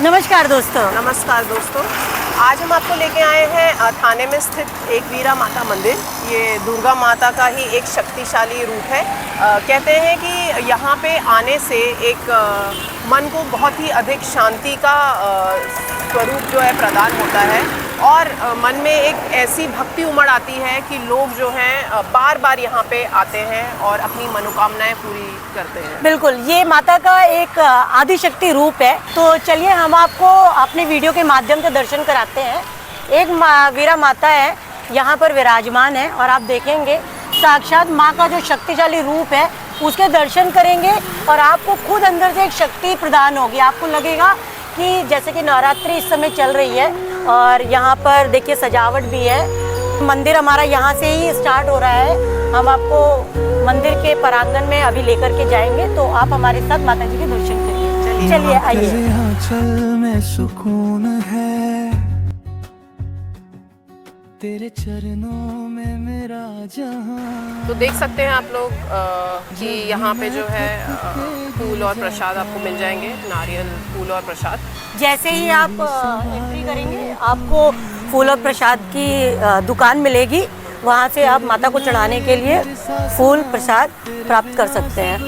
नमस्कार दोस्तों। नमस्कार दोस्तों, आज हम आपको लेके आए हैं थाने में स्थित एक वीरा माता मंदिर। ये दुर्गा माता का ही एक शक्तिशाली रूप है। कहते हैं कि यहाँ पे आने से एक मन को बहुत ही अधिक शांति का स्वरूप जो है प्रदान होता है और मन में एक ऐसी भक्ति उमड़ आती है कि लोग जो हैं बार बार यहाँ पे आते हैं और अपनी मनोकामनाएं पूरी करते हैं। बिल्कुल, ये माता का एक आदिशक्ति रूप है। तो चलिए हम आपको अपने वीडियो के माध्यम से दर्शन कराते हैं। एक वीरा माता है यहाँ पर विराजमान है और आप देखेंगे साक्षात माँ का जो शक्तिशाली रूप है उसके दर्शन करेंगे और आपको खुद अंदर से एक शक्ति प्रदान होगी। आपको लगेगा कि जैसे कि नवरात्रि इस समय चल रही है और यहाँ पर देखिए सजावट भी है। मंदिर हमारा यहाँ से ही स्टार्ट हो रहा है। हम आपको मंदिर के प्रांगण में अभी लेकर के जाएंगे, तो आप हमारे साथ माता जी के दर्शन करिए। चलिए आइए। सुकून है तेरे चरणों में मेरा जहां। तो देख सकते हैं आप लोग कि यहाँ पे जो है फूल और प्रसाद आपको मिल जाएंगे, नारियल, फूल और प्रसाद। जैसे ही आप एंट्री करेंगे आपको फूल और प्रसाद की दुकान मिलेगी। वहाँ से आप माता को चढ़ाने के लिए फूल प्रसाद प्राप्त कर सकते हैं।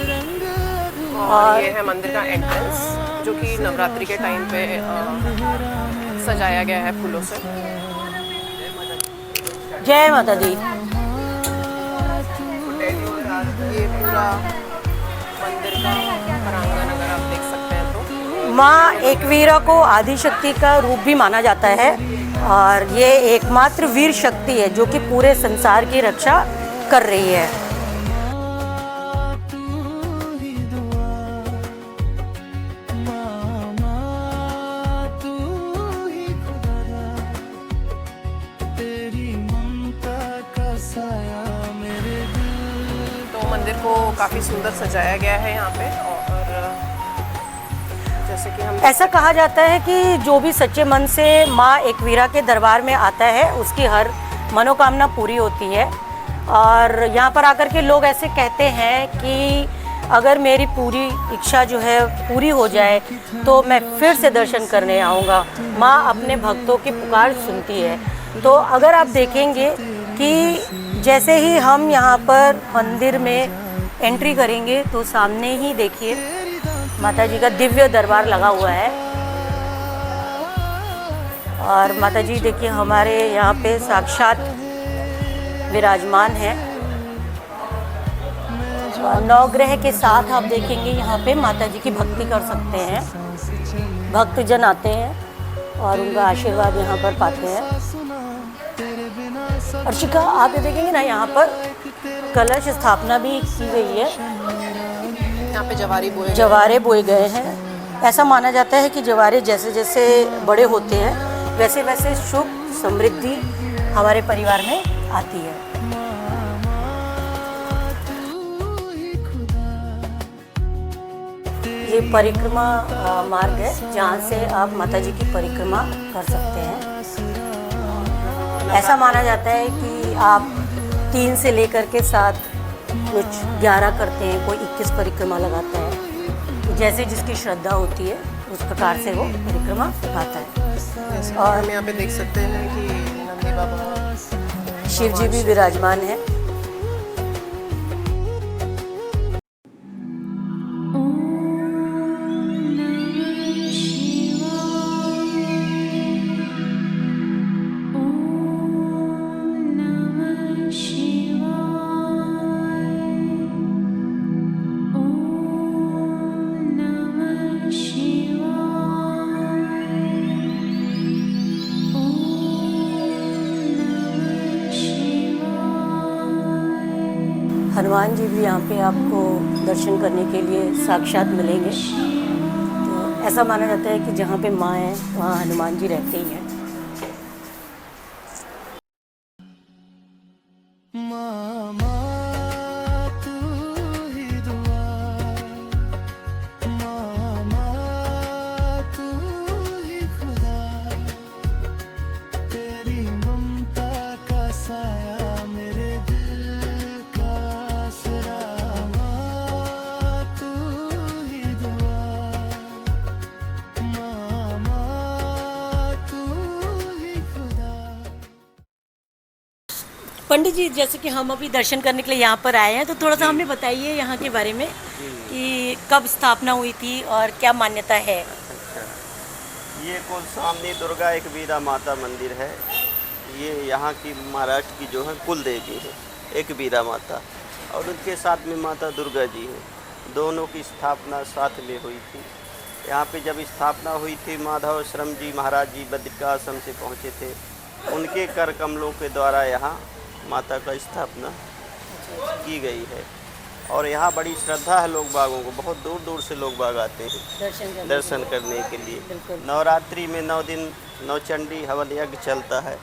और ये है मंदिर का एंट्रेंस जो कि नवरात्रि के टाइम पे सजाया गया है फूलों से। जय माता दी। ये पूरा मंदिर का प्रांगण अगर आप देख सकते हैं तो माँ एकवीरा को आदिशक्ति का रूप भी माना जाता है और ये एकमात्र वीर शक्ति है जो कि पूरे संसार की रक्षा कर रही है। मंदिर को काफ़ी सुंदर सजाया गया है यहाँ पे। और जैसे कि हम ऐसा कहा जाता है कि जो भी सच्चे मन से माँ एकवीरा के दरबार में आता है उसकी हर मनोकामना पूरी होती है। और यहाँ पर आकर के लोग ऐसे कहते हैं कि अगर मेरी पूरी इच्छा जो है पूरी हो जाए तो मैं फिर से दर्शन करने आऊँगा। माँ अपने भक्तों की पुकार सुनती है। तो अगर आप देखेंगे कि जैसे ही हम यहाँ पर मंदिर में एंट्री करेंगे तो सामने ही देखिए माता जी का दिव्य दरबार लगा हुआ है। और माता जी देखिए हमारे यहाँ पे साक्षात विराजमान है। नवग्रह के साथ आप देखेंगे यहाँ पे माता जी की भक्ति कर सकते हैं। भक्तजन आते हैं और उनका आशीर्वाद यहाँ पर पाते हैं। अर्शिका आप ये देखेंगे ना, यहाँ पर कलश स्थापना भी की गई है। यहाँ पे जवारे बोए गए हैं। ऐसा माना जाता है कि जवारे जैसे जैसे बड़े होते हैं वैसे वैसे सुख समृद्धि हमारे परिवार में आती है। ये परिक्रमा मार्ग है जहाँ से आप माता जी की परिक्रमा कर सकते हैं। ऐसा माना जाता है कि आप 3 से लेकर के 7 कुछ 11 करते हैं, कोई 21 परिक्रमा लगाता है। जैसे जिसकी श्रद्धा होती है उस प्रकार से वो परिक्रमा लगाता है। और हम यहाँ पे देख सकते हैं कि नंदी बाबा शिव जी भी विराजमान है। हनुमान जी भी यहाँ पे आपको दर्शन करने के लिए साक्षात मिलेंगे। तो ऐसा माना जाता है कि जहाँ पे माँ है वहाँ हनुमान जी रहते ही हैं। पंडित जी, जैसे कि हम अभी दर्शन करने के लिए यहाँ पर आए हैं, तो थोड़ा सा हमें बताइए यहाँ के बारे में कि कब स्थापना हुई थी और क्या मान्यता है। अच्छा, ये कुलस्वामिनी दुर्गा एक वीरा माता मंदिर है। ये यहाँ की महाराष्ट्र की जो है कुल देवी है, एक वीरा माता, और उनके साथ में माता दुर्गा जी हैं। दोनों की स्थापना साथ में हुई थी। यहाँ पे जब स्थापना हुई थी, माधव श्रम जी महाराज जी बद्रिकाश्रम से पहुँचे थे, उनके कर कमलों के द्वारा यहाँ माता का स्थापना की गई है। और यहाँ बड़ी श्रद्धा है लोग बागों को, बहुत दूर दूर से लोग बाग आते हैं दर्शन करने के लिए। नवरात्रि में 9 दिन नवचंडी हवन यज्ञ चलता है,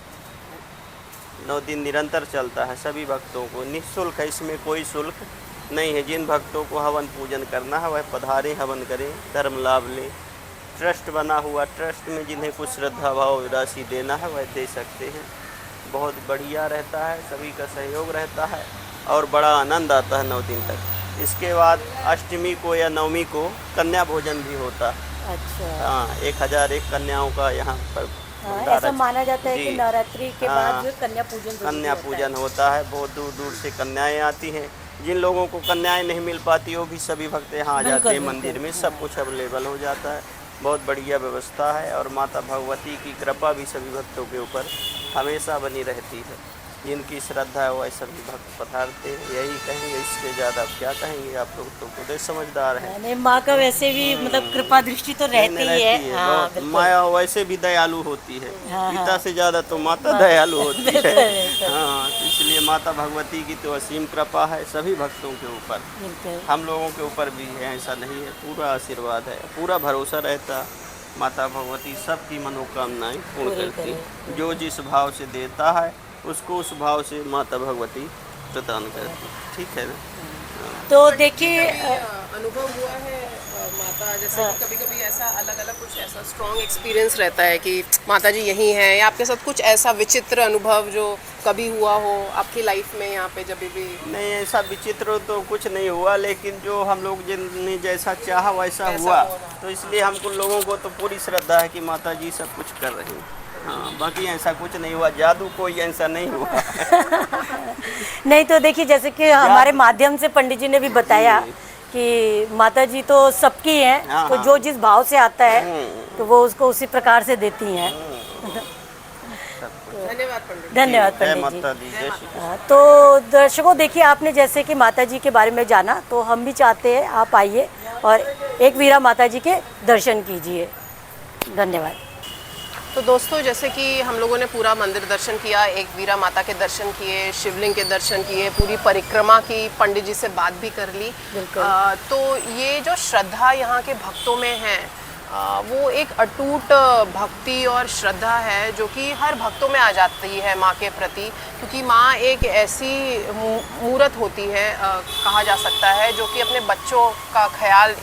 9 दिन निरंतर चलता है। सभी भक्तों को निःशुल्क है, इसमें कोई शुल्क नहीं है। जिन भक्तों को हवन पूजन करना है वह पधारें, हवन करें, धर्म लाभ लें। ट्रस्ट बना हुआ, ट्रस्ट में जिन्हें कुछ श्रद्धा भाव राशि देना है वह दे सकते हैं। बहुत बढ़िया रहता है, सभी का सहयोग रहता है और बड़ा आनंद आता है 9 दिन तक। इसके बाद अष्टमी को या नवमी को कन्या भोजन भी होता है। अच्छा। हाँ, 1001 कन्याओं का यहाँ पर ऐसा माना जाता है कि जी। नवरात्रि के हाँ, बाद जो कन्या पूजन कन्या पूजन होता है। बहुत दूर दूर से कन्याएं आती हैं। जिन लोगों को कन्याएं नहीं मिल पाती वो भी सभी भक्त यहाँ आ जाते हैं मंदिर में, सब कुछ अवेलेबल हो जाता है। बहुत बढ़िया व्यवस्था है और माता भगवती की कृपा भी सभी भक्तों के ऊपर हमेशा बनी रहती है। जिनकी श्रद्धा है वह सभी भक्त पधारते हैं। यही कहेंगे, इससे ज़्यादा आप क्या कहेंगे। आप लोग तो खुद ही समझदार हैं। नहीं, माँ का वैसे भी मतलब कृपा दृष्टि तो रहती ही है। हाँ, बहुत माया वैसे भी दयालु होती है। पिता से ज़्यादा तो माता दयालु होती है। हाँ, तो इसलिए माता भगवती की तो असीम कृपा है सभी भक्तों के ऊपर, हम लोगों के ऊपर भी है। ऐसा नहीं है, पूरा आशीर्वाद है, पूरा भरोसा रहता। माता भगवती सबकी मनोकामनाएं पूर्ण करती है। जो जिस भाव से देता है उसको उस भाव से माता भगवती प्रदान करती। ठीक है ना। तो देखिए, अनुभव हुआ है माता, जैसे कभी कभी ऐसा अलग अलग कुछ ऐसा स्ट्रॉन्ग एक्सपीरियंस रहता है कि माता जी यहीं हैं, या आपके साथ कुछ ऐसा विचित्र अनुभव जो कभी हुआ हो आपकी लाइफ में यहाँ पे जब भी? नहीं, ऐसा विचित्र तो कुछ नहीं हुआ, लेकिन जो हम लोग जिनने जैसा चाहा वैसा हुआ। तो इसलिए हमको लोगों को तो पूरी श्रद्धा है कि माता जी सब कुछ कर रही हैं। हाँ, बाकी ऐसा कुछ नहीं हुआ, जादू कोई ऐसा नहीं हुआ। नहीं तो देखिए, जैसे कि हमारे माध्यम से पंडित जी ने भी बताया कि माता जी तो सबकी हैं। हाँ, तो जो जिस भाव से आता है तो वो उसको उसी प्रकार से देती हैं। धन्यवाद पंडित। धन्यवाद जय पंडित माता जी। दी, जय श्री कृष्ण। हाँ, तो दर्शकों देखिए, आपने जैसे कि माता जी के बारे में जाना, तो हम भी चाहते हैं आप आइए और एक वीरा माता जी के दर्शन कीजिए। धन्यवाद। तो दोस्तों, जैसे कि हम लोगों ने पूरा मंदिर दर्शन किया, एक वीरा माता के दर्शन किए, शिवलिंग के दर्शन किए, पूरी परिक्रमा की, पंडित जी से बात भी कर ली। तो ये जो श्रद्धा यहाँ के भक्तों में है, वो एक अटूट भक्ति और श्रद्धा है जो कि हर भक्तों में आ जाती है माँ के प्रति। क्योंकि माँ एक ऐसी मूर्त होती है, कहा जा सकता है, जो कि अपने बच्चों का ख्याल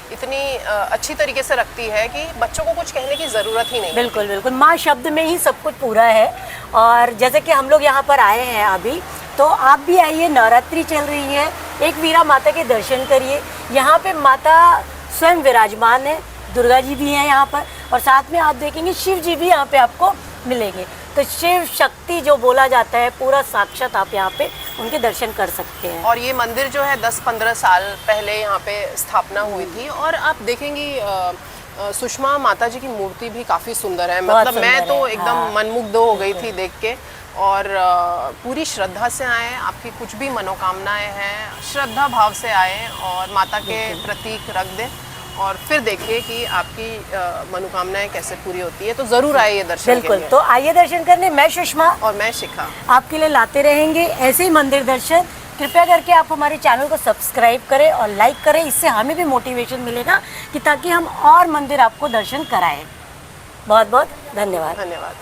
इतनी अच्छी तरीके से रखती है कि बच्चों को कुछ कहने की ज़रूरत ही नहीं। बिल्कुल बिल्कुल, माँ शब्द में ही सब कुछ पूरा है। और जैसे कि हम लोग यहाँ पर आए हैं अभी, तो आप भी आइए, नवरात्रि चल रही है, एक वीरा माता के दर्शन करिए। यहाँ पे माता स्वयं विराजमान है, दुर्गा जी भी हैं यहाँ पर, और साथ में आप देखेंगे शिव जी भी यहाँ पे आपको मिलेंगे। तो शिव शक्ति जो बोला जाता है, पूरा साक्षात आप यहाँ पे उनके दर्शन कर सकते हैं। और ये मंदिर जो है 10-15 साल पहले यहाँ पे स्थापना हुई थी। और आप देखेंगी सुषमा माता जी की मूर्ति भी काफ़ी सुंदर है। मतलब मैं तो एकदम मनमुग्ध हो गई थी देख के। और पूरी श्रद्धा से आए, आपकी कुछ भी मनोकामनाएं हैं, श्रद्धा भाव से आए और माता के प्रतीक रख दें, और फिर देखिए कि आपकी मनोकामनाएं कैसे पूरी होती है। तो ज़रूर आइए दर्शन बिल्कुल, के लिए। तो आइए दर्शन करने। मैं सुषमा और मैं शिखा आपके लिए लाते रहेंगे ऐसे ही मंदिर दर्शन। कृपया करके आप हमारे चैनल को सब्सक्राइब करें और लाइक करें, इससे हमें भी मोटिवेशन मिलेगा कि ताकि हम और मंदिर आपको दर्शन कराएं। बहुत बहुत धन्यवाद। धन्यवाद।